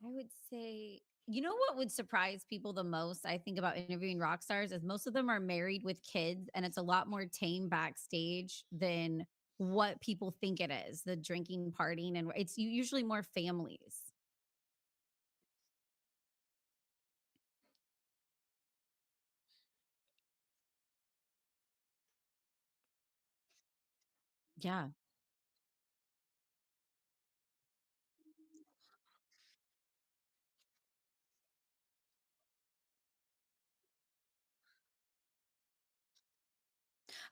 I would say, you know what would surprise people the most, I think, about interviewing rock stars is most of them are married with kids, and it's a lot more tame backstage than what people think it is, the drinking, partying, and it's usually more families. Yeah.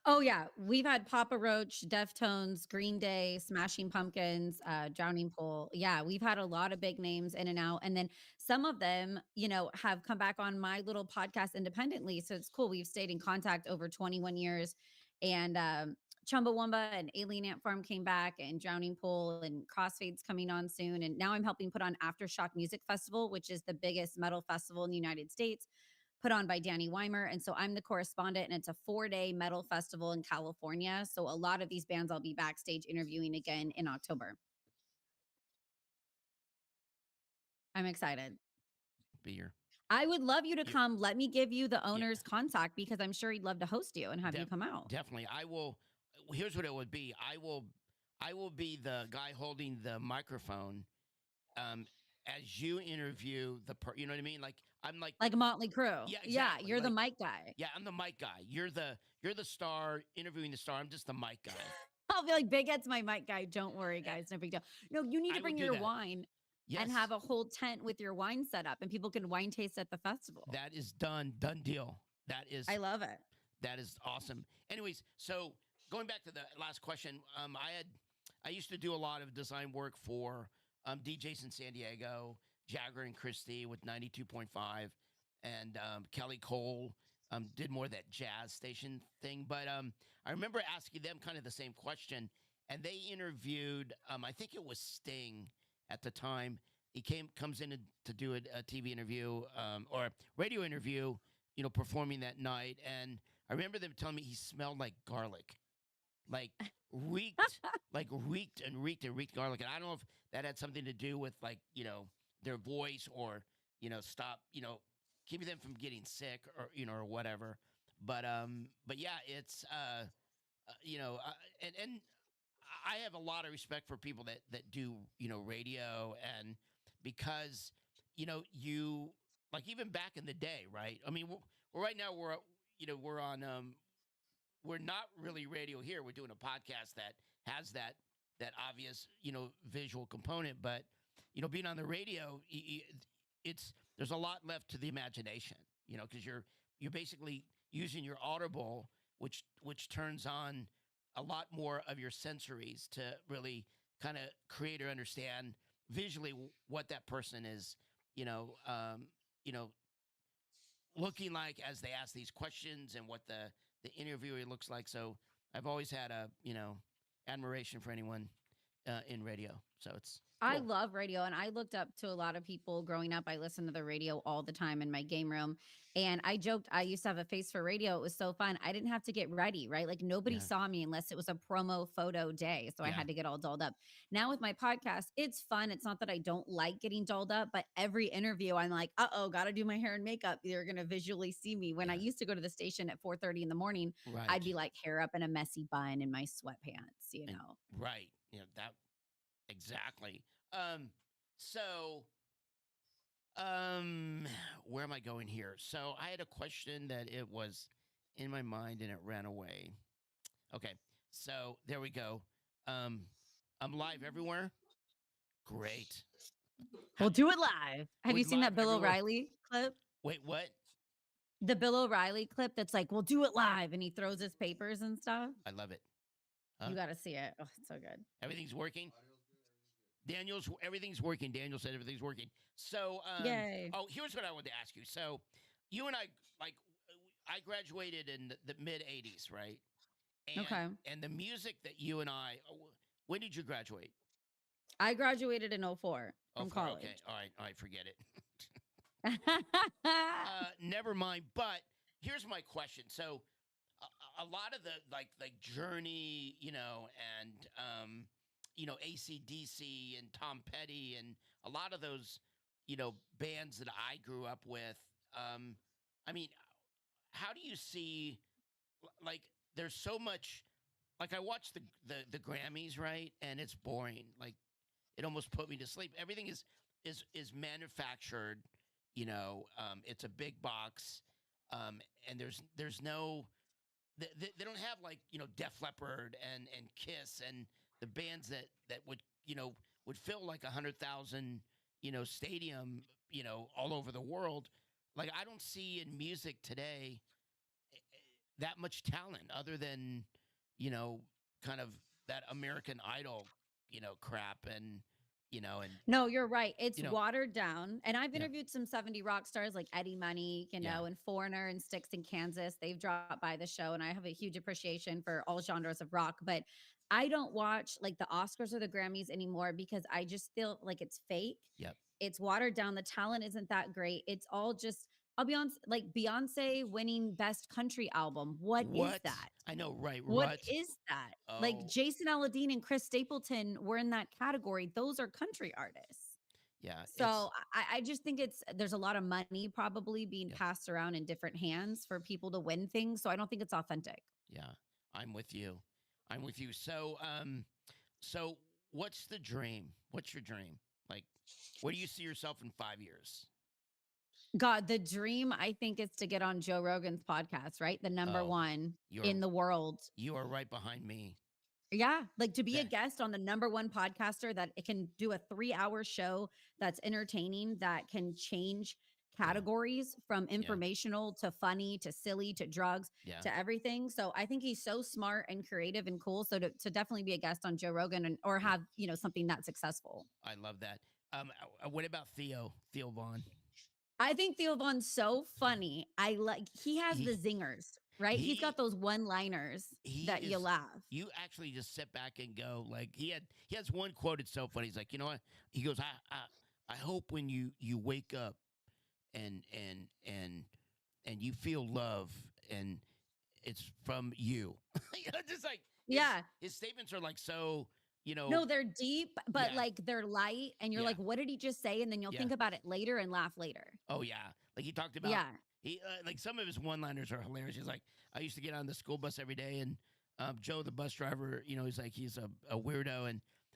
Oh, yeah. We've had Papa Roach, Deftones, Green Day, Smashing Pumpkins, Drowning Pool. Yeah, we've had a lot of big names in and out, and then some of them, have come back on my little podcast independently, so it's cool. We've stayed in contact over 21 years, and, Chumbawamba and Alien Ant Farm came back, and Drowning Pool and Crossfade's coming on soon, and now I'm helping put on Aftershock Music Festival, which is the biggest metal festival in the United States, put on by Danny Weimer. And so I'm the correspondent, and it's a 4-day metal festival in California. So a lot of these bands I'll be backstage interviewing again in October. I'm excited. Beer. I would love you to You, come. Let me give you the yeah, owner's contact because I'm sure he'd love to host you and have you come out. definitely. I will. Here's what it would be. I will be the guy holding the microphone. Um, as you interview you know what I mean? Like I'm like, Like Motley Crue. yeah, Yeah, exactly. you're the Like, mic guy. yeah, I'm the mic guy. You're the star interviewing the star. I'm just the mic guy. I'll be like, Big Ed's my mic guy. Don't worry, guys. No big deal. No, you need to I will bring do your that. wine and have Yes, a whole tent with your wine set up and people can wine taste at the festival. that is done. Done deal. I love it. That is awesome. Anyways, so going back to the last question, I used to do a lot of design work for DJs in San Diego, Jagger and Christie with 92.5, and Kelly Cole did more of that jazz station thing. But I remember asking them kind of the same question, and they interviewed. I think it was Sting at the time. He comes in to do a TV interview or radio interview, performing that night. And I remember them telling me he smelled like garlic, like reeked, reeked and reeked garlic. And I don't know if that had something to do with like, their voice or, stop, keeping them from getting sick or, or whatever. But yeah, it's, and I have a lot of respect for people that do radio and because you like even back in the day, right? I mean, right now we're on we're not really radio here. We're doing a podcast that has that obvious visual component, but being on the radio, it's there's a lot left to the imagination, because you're basically using your audible, which turns on a lot more of your sensories to really kind of create or understand visually what that person is, you know, um, you know, looking like as they ask these questions and what the interviewer looks like. So I've always had a admiration for anyone in radio. So it's I cool. love radio, and I looked up to a lot of people growing up. I listened to the radio all the time in my game room, and I joked I used to have a face for radio. It was so fun. I didn't have to get ready, right? Like nobody Yeah, saw me unless it was a promo photo day, so I yeah, had to get all dolled up. Now with my podcast, it's fun. It's not that I don't like getting dolled up, but every interview I'm like, "Uh-oh, got to do my hair and makeup. They're going to visually see me." When I yeah. used to go to the station at 4:30 in the morning, I'd Right. be like hair up in a messy bun in my sweatpants, you And know. right. That exactly. Um, so Um, where am I going here? So I had a question that it was in my mind and it ran away. Okay, so there we go. Um, I'm live everywhere. Great. How We'll do it live. Have you with seen live that Bill everywhere? O'Reilly clip? Wait, what? The Bill O'Reilly clip that's like, "We'll do it live," and he throws his papers and stuff? I love it. Huh? You gotta see it. Oh, it's so good. Everything's working. Daniel's everything's working. Daniel said everything's working. So, Yay. oh, here's what I wanted to ask you. So, you and I like, I graduated in the mid '80s, right? And Okay. and the music that you and when did you graduate? I graduated in '04 Oh, from four. Okay, college. all right, forget it. Never mind. But here's my question. So, a lot of the like Journey, and ACDC and Tom Petty and a lot of those, bands that I grew up with. Um, I mean, how do you see like there's so much like I watched the Grammys, right? And it's boring. Like it almost put me to sleep. Everything is manufactured, it's a big box. And there's no they don't have like Def Leppard and Kiss and the bands that would fill like 100,000 stadium all over the world. Like I don't see in music today that much talent other than you know kind of that American Idol crap and No, you're right. It's you know watered down. And I've yeah, interviewed some 70 rock stars like Eddie Money, yeah, and Foreigner and Sticks in Kansas. They've dropped by the show, and I have a huge appreciation for all genres of rock. But I don't watch like the Oscars or the Grammys anymore because I just feel like it's fake. yep. It's watered down. The talent isn't that great. It's all just, I'll be honest, like Beyonce winning Best Country Album. What is What? that? I know, right? What What? is that? Like Oh, Jason Aldean and Chris Stapleton were in that category. Those are country artists. yeah, So I just think there's a lot of money probably being yep, passed around in different hands for people to win things. So I don't think it's authentic. yeah. I'm with you. I'm with you. So what's the dream? What's your dream? Like, where do you see yourself in 5 years? God, the dream I think is to get on Joe Rogan's podcast, right? The number Oh, one you're in the world. you are right behind me. Yeah, like to be a That guest on the number one podcaster that it can do a 3-hour show that's entertaining, that can change yeah, categories from yeah, informational to funny to silly to drugs yeah, to everything. So I think he's so smart and creative and cool. So to definitely be a guest on Joe Rogan and or yeah. have, something that successful. I love that. What about Theo Vaughn? I think Theo Von's so funny. He has the He zingers, right? He's he got those one-liners he that you is. laugh. You actually just sit back and go like he has one quote. It's so funny. He's like, you know what? He goes, I hope when you wake up and and and you feel love and it's from you. Just like his Yeah. his statements are like so. You know, No, they're deep, but, yeah, like, they're light, and you're yeah, like, "What did he just say?" And then you'll yeah. think about it later and laugh later. Oh yeah, like he talked about Yeah. like some of his one-liners are hilarious. He's like, I used to get on the school bus every day, and Joe, the bus driver, he's like he's a weirdo,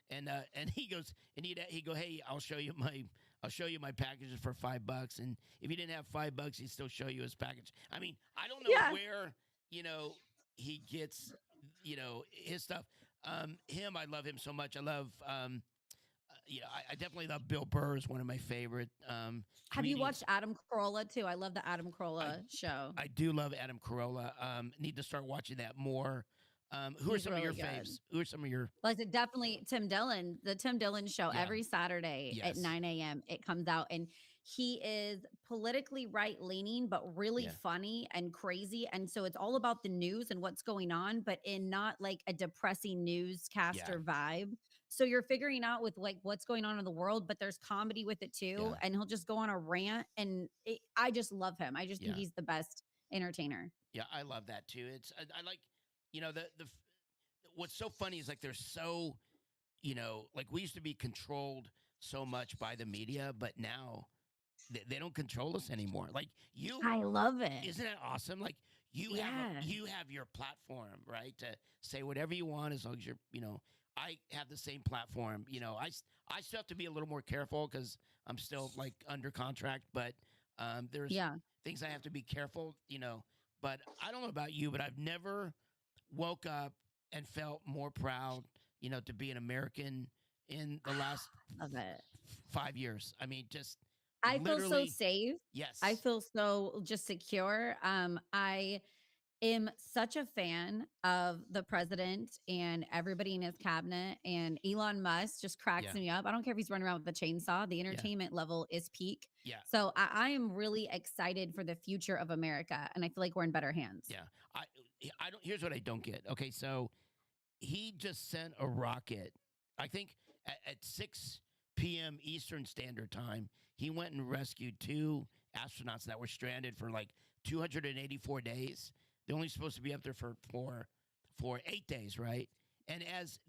and he goes and he go, hey, I'll show you my packages for $5, and if you didn't have $5, he'd still show you his package. I mean, I don't know Yeah. where you know he gets his stuff. I love him so much. I love I definitely love Bill Burr is one of my favorite Have you comedians. watched Adam Carolla too? I love the Adam I Carolla show. I do love Adam Carolla. Need to start watching that more. Who are He's some of your really good. faves? Who are some of your Like, definitely Tim Dillon, the Tim Dillon show yeah, every Saturday at yes, 9 AM, it comes out, and he is politically right-leaning, but really yeah, funny and crazy, and so it's all about the news and what's going on, but in not like a depressing yeah, newscaster vibe. So you're figuring out with, like, what's going on in the world, but there's comedy with it too, yeah, and he'll just go on a rant, and I just love him. I just think yeah, he's the best entertainer. yeah. I love that too. I like what's so funny is like they're so like we used to be controlled so much by the media, but now they don't control us anymore. Like you I love it. isn't that awesome? Like Yeah. you have your platform, right? To say whatever you want as long as I have the same platform. I still have to be a little more careful because I'm still like under contract, but there's Yeah. things I have to be careful. But I don't know about you, but I've never woke up and felt more proud, to be an American in the last Love it. 5 years. I mean, just I feel so literally, safe. I yes, feel so just secure. I am such a fan of the president and everybody in his cabinet, and Elon Musk just cracks yeah, me up. I don't care if he's running around with a chainsaw. The yeah, entertainment level is peak. yeah. So I am really excited for the future of America, and I feel like we're in better hands. Yeah. I I don't here's what I don't get. Okay, so he just sent a rocket. I think at 6 p.m. Eastern Standard Time, he went and rescued two astronauts that were stranded for like 284 days. They're only supposed to be up there for 8 days, right? And as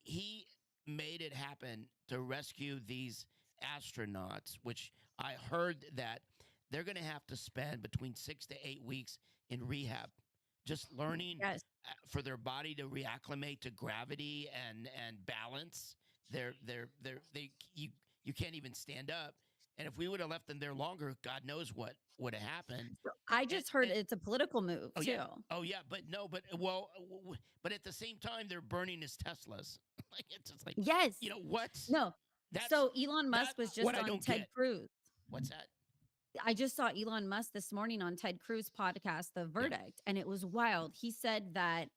he made it happen to rescue these astronauts, which I heard that they're going to have to spend between 6 to 8 weeks in rehab, just learning Yes. for their body to reacclimate to gravity and balance. They you can't even stand up. And if we would have left them there longer, God knows what would have happened. I And just heard and it's a political move oh yeah, too. oh yeah, but no, but well, but at the same time, they're burning his Teslas. Like it's just like, Yes. what? No. That's So Elon that Musk was what just I on don't Ted get. Cruz. What's that? I just saw Elon Musk this morning on Ted Cruz podcast, The Yeah. Verdict, and it was wild. He said that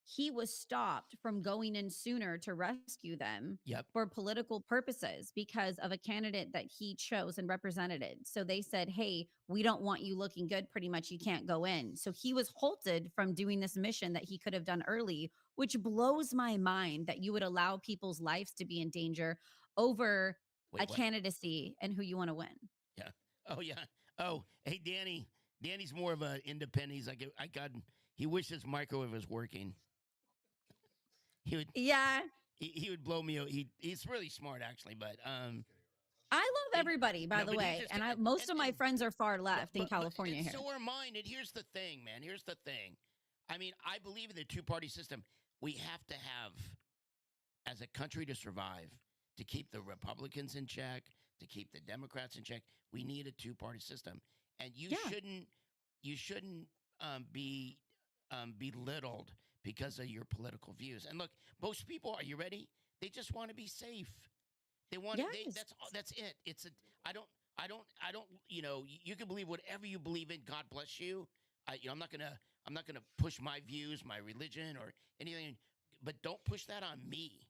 he was stopped from going in sooner to rescue them Yep. for political purposes because of a candidate that he chose and represented. So they said, "Hey, we don't want you looking good. Pretty much, you can't go in." So he was halted from doing this mission that he could have done early, which blows my mind that you would allow people's lives to be in danger over a Wait, what? candidacy and who you want to win. Yeah. Oh yeah. Oh, hey Danny. Danny's more of an independent. He's like, I got. He wishes microwave was working. He would. Yeah, He would blow me. He's really smart actually, but I love and everybody, by no, the but he's way, just and I most of my and friends are far left in and California here. so are mine. And here's the thing, man. Here's the thing. I mean, I believe in the two-party system. We have to have, as a country, to survive, to keep the Republicans in check, to keep the Democrats in check. We need a two-party system, and Yeah, you shouldn't be belittled because of your political views. And look, most people, are you ready? They just want to be safe. They want they yes, that's it. It's a I don't you can believe whatever you believe in. God bless you. I'm not gonna push my views, my religion, or anything. But don't push that on me.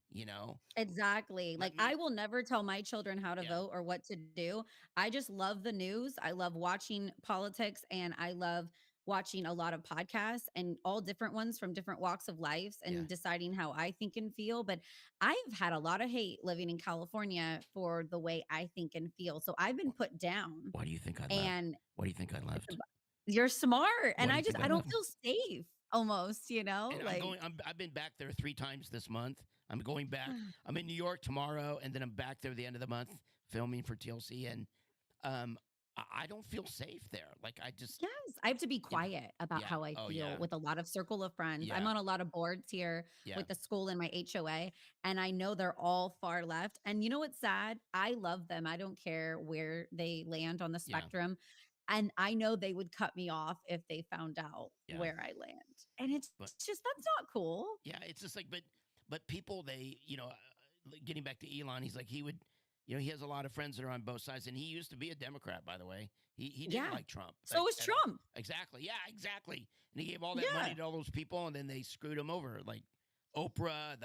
exactly. Let Like, me. I will never tell my children how to Yeah, vote or what to do. I just love the news. I love watching politics, and I love watching a lot of podcasts and all different ones from different walks of life yeah. and deciding how I think and feel. But I've had a lot of hate living in California for the way I think and feel. So I've been Wh- put down, Why do you think I left? and Why do you think I it's left? you're smart, Why and do you think I I don't left? feel safe almost, And I'm like going. I've been back there 3 times this month. I'm going back. I'm in New York tomorrow, and then I'm back there at the end of the month filming for TLC. And um, I don't feel safe there. Like I just, yes, I have to be you know, quiet about yeah. how I Oh feel yeah, with a lot of circle of friends. I'm yeah, on a lot of boards here yeah, with the school and my HOA, and I know they're all far left. And you know what's sad? I love them. I don't care where they land on the yeah, spectrum. And I know they would cut me off if they found out yeah. where I land. And it's But just that's not cool. yeah, it's just like, but people, they, like, getting back to Elon, he's like, he would, he has a lot of friends that are on both sides, and he used to be a Democrat, by the way. He didn't Yeah. like Trump, So is at all. Trump. Exactly. Yeah, exactly. And he gave all that money Yeah. to all those people, and then they screwed him over, like Oprah.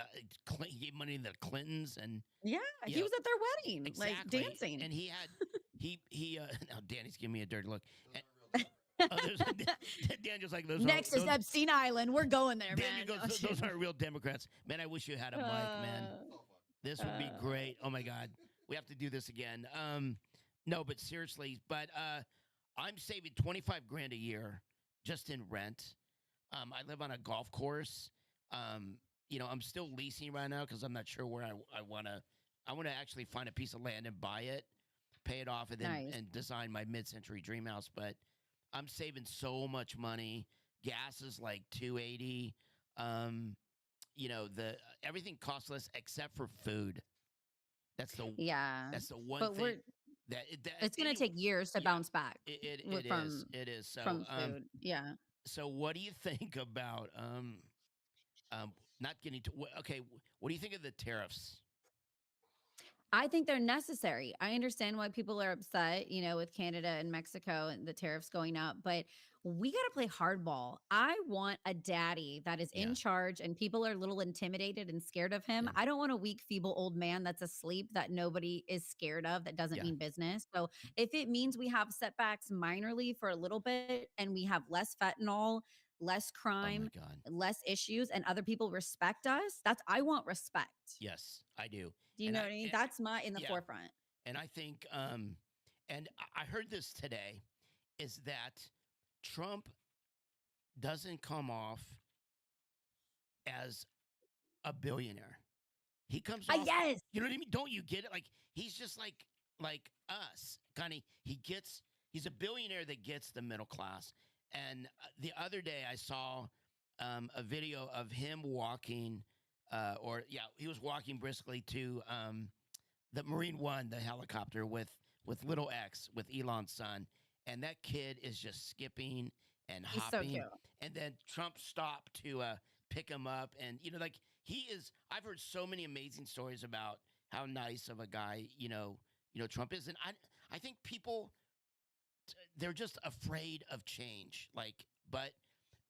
He gave money to the Clintons, and Yeah. you He know was at their wedding, like exactly. dancing. And he now Danny's giving me a dirty look. And, oh, there's Daniel's like those are Next is those. Epstein Island. We're going there, Daniel man. goes, No, those shit. aren't real Democrats. Man, I wish you had a mic, man. This would be Uh, great. Oh my God. We have to do this again. No, but seriously, but I'm saving 25 grand a year just in rent. I live on a golf course. I'm still leasing right now because I'm not sure where I wanna I wanna actually find a piece of land and buy it, pay it off, and then nice. and design my mid-century dream house. But I'm saving so much money. Gas is like 280. Um, the everything costs less except for food. That's the Yeah. that's the one But thing we're that it's gonna any take years to yeah, bounce back it is. from It is. food. Yeah. So what do you think about not getting to okay, what do you think of the tariffs? I think they're necessary. I understand why people are upset, with Canada and Mexico and the tariffs going up, but we got to play hardball. I want a daddy that is in Yeah. charge and people are a little intimidated and scared of him. Yeah. I don't want a weak, feeble old man that's asleep that nobody is scared of, that doesn't Yeah. mean business. So if it means we have setbacks minorly for a little bit and we have less fentanyl, less Oh my crime, god. less issues, and other people respect us, I want respect. Yes, I do. Do you And know I what I mean? and, That's my in the yeah, forefront. and I think and I heard this today is that Trump doesn't come off as a billionaire. He comes off, Yes. you know what I mean? Don't you get it? Like he's just like like us, kind of, he's a billionaire that gets the middle class. And the other day I saw a video of him walking, or yeah, he was walking briskly to the Marine One, the helicopter with little X, with Elon's son, and that kid is just skipping and He's so hopping. cute. And then Trump stopped to pick him up, and like he is. I've heard so many amazing stories about how nice of a guy Trump is, and I think people they're just afraid of change. Like, but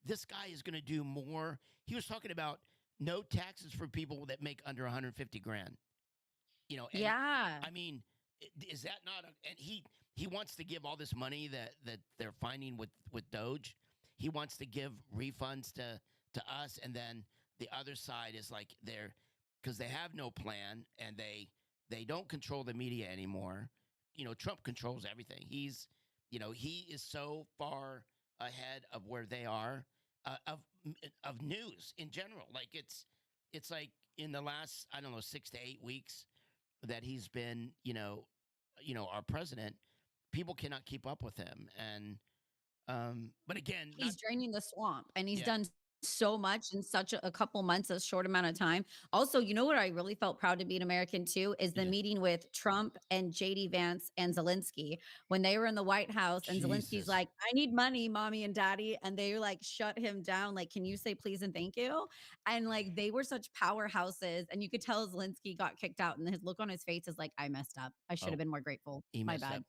this guy is going to do more. He was talking about no taxes for people that make under 150 grand. And Yeah. I mean, is that not and he wants to give all this money that they're finding with Doge. He wants to give refunds to us, and then the other side is like they're because they have no plan, and they don't control the media anymore. Trump controls everything. He is so far ahead of where they are, of news in general. Like it's like in the last, I don't know, 6 to 8 weeks that he's been, our president, people cannot keep up with him. And but again, not He's draining the swamp, and he's yeah, done so much in such a couple months, a short amount of time. Also, you know what I really felt proud to be an American too is the yeah. meeting with Trump and JD Vance and Zelensky when they were in the White House, and Zelensky's Jesus. like, "I need money, mommy and daddy," and they like shut him down. Like, "Can you say please and thank you?" And like they were such powerhouses, and you could tell Zelensky got kicked out, and his look on his face is like, "I messed up. I should have Oh, been more grateful. he My messed up. bad."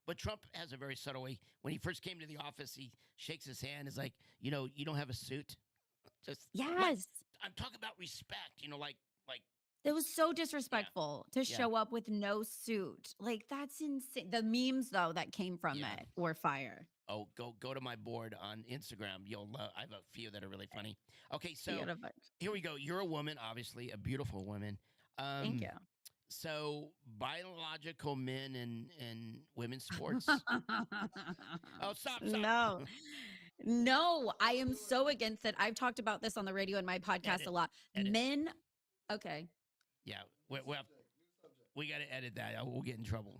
But Trump has a very subtle way. When he first came to the office, he shakes his hand, is like, you don't have a suit. Just like Yes. I'm talking about respect, like It was so yeah, disrespectful to yeah. show up with no suit. Like, that's insane. The memes, though, that came from Yeah. it were fire. Oh, go to my board on Instagram. You'll love. I have a few that are really funny. Okay, You so got a bunch. here we go. You're a woman, obviously a beautiful woman. Thank Um, you. so biological men and women's sports. Oh, stop. No. No, I am so against it. I've talked about this on the radio and my podcast a Edit, lot. edit. Men okay. Yeah, we got to edit that. We'll get in trouble.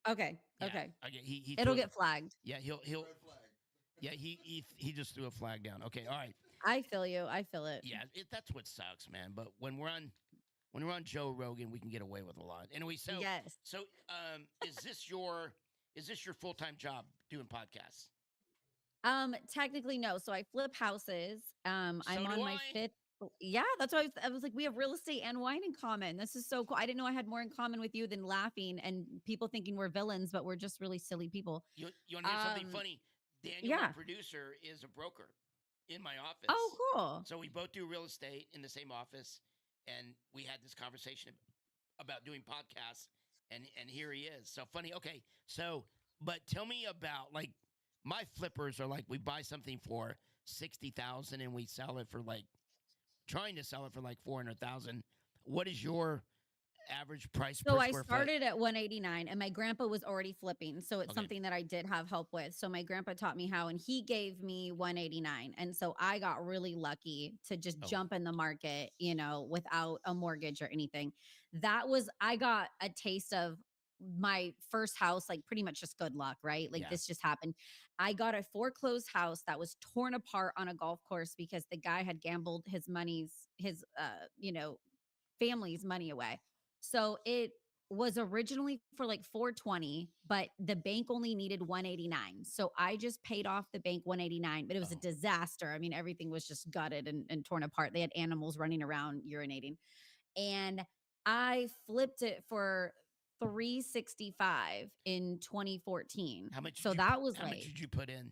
Okay. Yeah, Okay. okay. He It'll threw. get flagged. Yeah, he'll. Yeah, he just threw a flag down. Okay, all right. I feel you. I feel it. Yeah, that's what sucks, man. But when we're on Joe Rogan, we can get away with a lot. Anyway, so Yes. so is this your full time job doing podcasts? Technically no. So I flip houses. I'm So do on my I. fifth. Yeah, that's why I was like, we have real estate and wine in common. This is so cool. I didn't know I had more in common with you than laughing and people thinking we're villains, but we're just really silly people. You want to hear something Um, funny? Daniel, my yeah. producer, is a broker in my Oh, office. cool. So we both do real estate in the same office, and we had this conversation about doing podcasts, and here he is. So funny. Okay, so but tell me about like my flippers are like we buy something for 60,000 and we sell it for like trying to sell it for like 400,000. What is your average price So per I square foot? started at 189 and my grandpa was already flipping. So it's Okay. something that I did have help with. So my grandpa taught me how and he gave me 189. And so I got really lucky to just Oh jump in the market, without a mortgage or anything. I got a taste of my first house, like pretty much just good luck, right? Like yeah. this just happened. I got a foreclosed house that was torn apart on a golf course because the guy had gambled his family's money away. So it was originally for like 420, but the bank only needed 189. So I just paid off the bank 189, but it was a Oh, disaster. I mean, everything was just gutted and torn apart. They had animals running around urinating. And I flipped it for 365 in 2014. how much did So you that was how much like did you put in?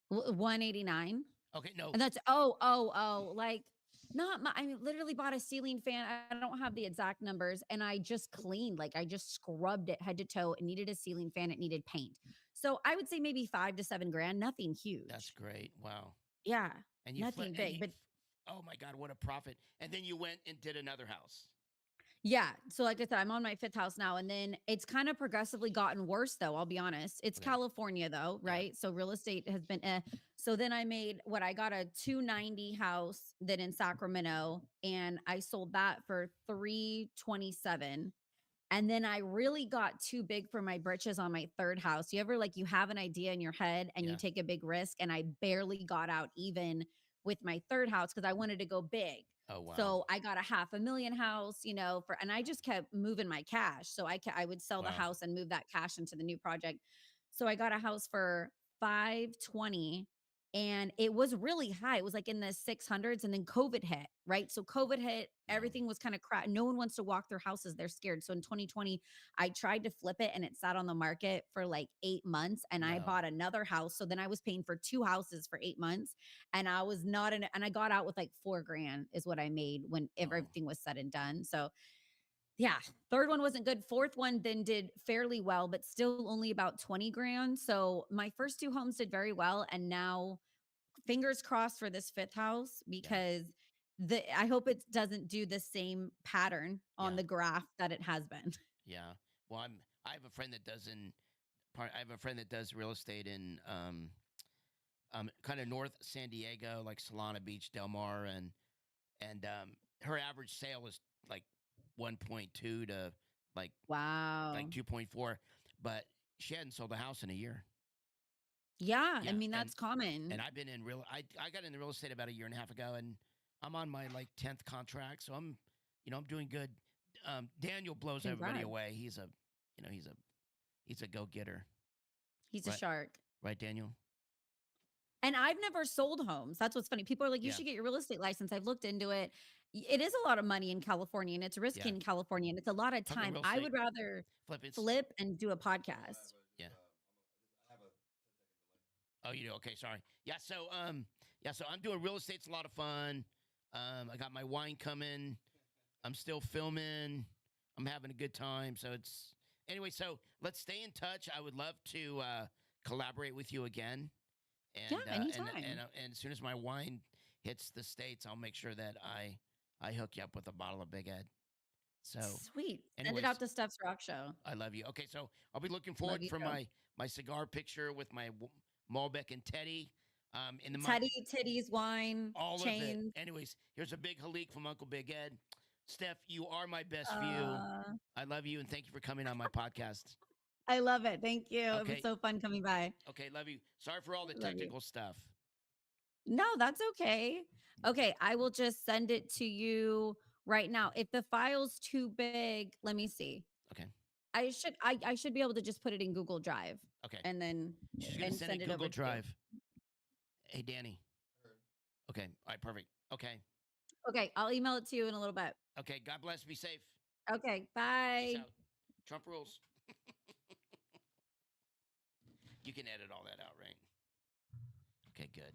189. Okay, no. And that's like not my I mean, literally bought a ceiling fan. I don't have the exact numbers. And I just cleaned, like I just scrubbed it head to toe. It needed a ceiling fan, it needed paint. So I would say maybe 5 to 7 grand, nothing That's huge. great. Wow. Yeah, And you flip nothing and big. But oh my god, what a profit. And then you went and did another house. yeah, so like I said, I'm on my fifth house now, and then it's kind of progressively gotten worse, though. I'll be honest. It's Okay. California, though, Yeah. right? So real estate has been. So then I made what I got a 290 house then in Sacramento, and I sold that for 327. And then I really got too big for my britches on my 3rd house. You ever like you have an idea in your head and you Yeah. take a big risk, and I barely got out even with my 3rd house because I wanted to go big. Oh, wow. So I got a 500,000 house, for and I just kept moving my cash. So I would sell the Wow. house and move that cash into the new project. So I got a house for 520, and it was really high. It was like in the 600s, and then COVID hit, right? So COVID hit, No. everything was kind of crap. No one wants to walk their houses. They're scared. So in 2020, I tried to flip it and it sat on the market for like 8 months, and I No. bought another house. So then I was paying for 2 houses for 8 months, and I was not in, and I got out with like 4 grand is what I made when Oh, everything was said and done. So yeah, 3rd one wasn't good. 4th one then did fairly well, but still only about 20 grand. So my first 2 homes did very well. And now fingers crossed for this 5th house, yeah. because I hope it doesn't do the same pattern on Yeah. the graph that it has been. Yeah. Well, I have a friend that does I have a friend that does real estate in kind of North San Diego, like Solana Beach, Del Mar, and her average sale is like 1.2 to like like Wow. 2.4, but she hadn't sold a house in a year. Yeah, I Yeah, mean, that's and common. I've been in real I got into real estate about a year and a half ago, and I'm on my like 10th contract, so I'm doing good. Daniel blows everybody Congrats. away. He's a go-getter. He's a Right. shark. Right, Daniel? And I've never sold homes. That's what's funny. People are like, "You Yeah. should get your real estate license." I've looked into it. It is a lot of money in California, and it's risky Yeah. in California, and it's a lot of Talking time. real I estate, would rather flipping. flip and do a podcast. Yeah. Oh, you do? Okay, sorry. Yeah, so I'm doing real estate's a lot of fun. I got my wine coming. I'm still filming. I'm having a good time. So it's anyway. So let's stay in touch. I would love to collaborate with you again. Yeah, And as soon as my wine hits the states, I'll make sure that I hook you up with a bottle of Big Ed. So, sweet. Send it anyways, out to Steph's Rock Show. I love you. Okay, so I'll be looking Love forward you for too. my cigar picture with my Malbec and Teddy. In the month, Teddy, titties, wine, all of it. chains. Anyways, here's a big halik from Uncle Big Ed. Steph, you are my best view. Uh, I love you and thank you for coming on my podcast. I love it. Thank you. It was Okay, so fun coming by. okay, love you. Sorry for all the Love you. technical stuff. No, that's okay. Okay, I will just send it to you right now. If the file's too big, let me see. Okay, I should be able to just put it in Google Drive okay. and then She's gonna and send send it it Google over to you. Drive. Hey, Danny. Okay, all right, perfect. Okay, Okay, I'll email it to you in a little bit. okay. God bless. Be safe. Okay, Peace bye. out. Trump rules. You can edit all that out, right? Okay, good.